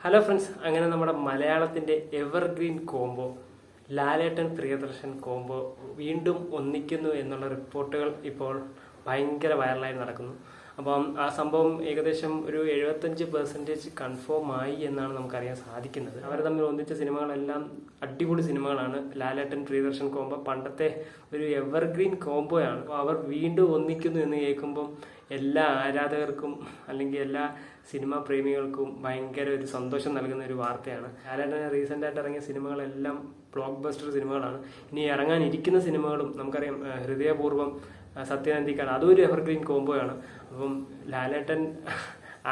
Hello friends, അങ്ങനെ നമ്മുടെ മലയാളത്തിന്റെ എവർഗ്രീൻ കോംബോ ലാലേട്ടൻ പ്രിയദർശൻ കോംബോ വീണ്ടും ഒന്നിക്കുന്നു എന്നുള്ള റിപ്പോർട്ടുകൾ ഇപ്പോൾ ഭയങ്കര വൈറലായി നടക്കുന്നു. അപ്പം ആ സംഭവം ഏകദേശം ഒരു 75% കൺഫേം ആയി എന്നാണ് നമുക്കറിയാൻ സാധിക്കുന്നത്. അവർ തമ്മിൽ ഒന്നിച്ച സിനിമകളെല്ലാം അടിപൊളി സിനിമകളാണ്. ലാലേട്ടൻ പ്രിയദർശൻ കോംബോ പണ്ടത്തെ ഒരു എവർഗ്രീൻ കോംബോയാണ്. അപ്പോൾ അവർ വീണ്ടും ഒന്നിക്കുന്നു എന്ന് കേൾക്കുമ്പം എല്ലാ ആരാധകർക്കും അല്ലെങ്കിൽ എല്ലാ സിനിമാ പ്രേമികൾക്കും ഭയങ്കര ഒരു സന്തോഷം നൽകുന്ന ഒരു വാർത്തയാണ്. ലാലേട്ടൻ റീസെന്റ് ആയിട്ട് ഇറങ്ങിയ സിനിമകളെല്ലാം ബ്ലോക്ക് ബസ്റ്റർ സിനിമകളാണ്. ഇനി ഇറങ്ങാനിരിക്കുന്ന സിനിമകളും നമുക്കറിയാം. ഹൃദയപൂർവ്വം, സത്യനന്ദിക്കാട്, അതും ഒരു എവർഗ്രീൻ കോംബോയാണ്. അപ്പം ലാലേട്ടൻ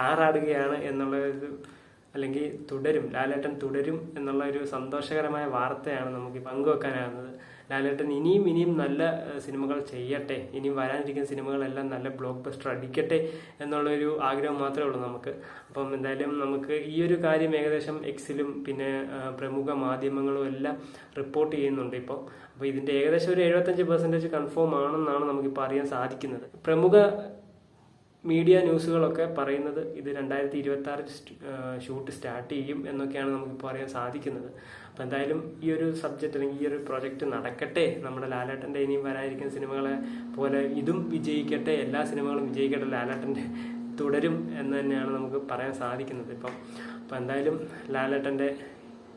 ആറാടുകയാണ് എന്നുള്ള ഒരു, അല്ലെങ്കിൽ ലാലേട്ടൻ തുടരും എന്നുള്ള ഒരു സന്തോഷകരമായ വാർത്തയാണ് നമുക്ക് പങ്കുവെക്കാനാകുന്നത്. ലാലേട്ടൻ ഇനിയും നല്ല സിനിമകൾ ചെയ്യട്ടെ, ഇനിയും വരാനിരിക്കുന്ന സിനിമകളെല്ലാം നല്ല ബ്ലോക്ക് ബസ്റ്റർ അടിക്കട്ടെ എന്നുള്ളൊരു ആഗ്രഹം മാത്രമേ ഉള്ളൂ നമുക്ക്. അപ്പം എന്തായാലും നമുക്ക് ഈ ഒരു കാര്യം ഏകദേശം എക്സിലും പിന്നെ പ്രമുഖ മാധ്യമങ്ങളും എല്ലാം റിപ്പോർട്ട് ചെയ്യുന്നുണ്ട് ഇപ്പോൾ. അപ്പോൾ ഇതിൻ്റെ ഏകദേശം ഒരു 75% കൺഫേം ആണെന്നാണ് നമുക്കിപ്പോൾ അറിയാൻ സാധിക്കുന്നത്. പ്രമുഖ മീഡിയ ന്യൂസുകളൊക്കെ പറയുന്നത് ഇത് 2026 ഷൂട്ട് സ്റ്റാർട്ട് ചെയ്യും എന്നൊക്കെയാണ് നമുക്കിപ്പോൾ അറിയാൻ സാധിക്കുന്നത്. അപ്പം എന്തായാലും ഈ ഒരു സബ്ജക്റ്റ് അല്ലെങ്കിൽ ഈ ഒരു പ്രൊജക്റ്റ് നടക്കട്ടെ. നമ്മുടെ ലാലേട്ടൻ്റെ ഇനിയും വരാനിരിക്കുന്ന സിനിമകളെ പോലെ ഇതും വിജയിക്കട്ടെ, എല്ലാ സിനിമകളും വിജയിക്കട്ടെ, ലാലേട്ടൻ്റെ തുടരും എന്ന് തന്നെയാണ് നമുക്ക് പറയാൻ സാധിക്കുന്നത് അപ്പം എന്തായാലും ലാലേട്ടൻ്റെ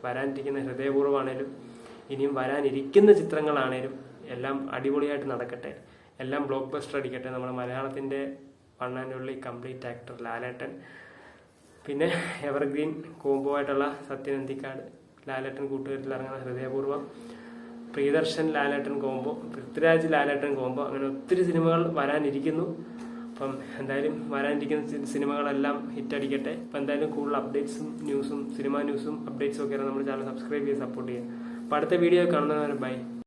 വരാനിരിക്കുന്ന ഹൃദയപൂർവ്വമാണേലും ഇനിയും വരാനിരിക്കുന്ന ചിത്രങ്ങളാണേലും എല്ലാം അടിപൊളിയായിട്ട് നടക്കട്ടെ, എല്ലാം ബ്ലോക്ക് ബസ്റ്റർ അടിക്കട്ടെ. നമ്മുടെ മലയാളത്തിൻ്റെ one and only complete actor Lalettan, പിന്നെ എവർഗ്രീൻ കോംബോ ആയിട്ടുള്ള സത്യനന്ദിക്കാട്, ലാലേട്ടൻ കൂട്ടുകെട്ടിൽ ഇറങ്ങുന്ന ഹൃദയപൂർവ്വം, പ്രിയദർശൻ ലാലേട്ടൻ കോംബോ, പൃഥ്വിരാജ് ലാലേട്ടൻ കോംബോ, അങ്ങനെ ഒത്തിരി സിനിമകൾ വരാനിരിക്കുന്നു. അപ്പം എന്തായാലും വരാനിരിക്കുന്ന സിനിമകളെല്ലാം ഹിറ്റടിക്കട്ടെ. അപ്പം എന്തായാലും കൂടുതൽ അപ്ഡേറ്റ്സും ന്യൂസും സിനിമാ ന്യൂസും അപ്ഡേറ്റ്സും ഒക്കെ നമ്മുടെ ചാനൽ സബ്സ്ക്രൈബ് ചെയ്ത് സപ്പോർട്ട് ചെയ്യുക. അപ്പം അടുത്ത വീഡിയോ കാണുന്നവരെ ബൈ.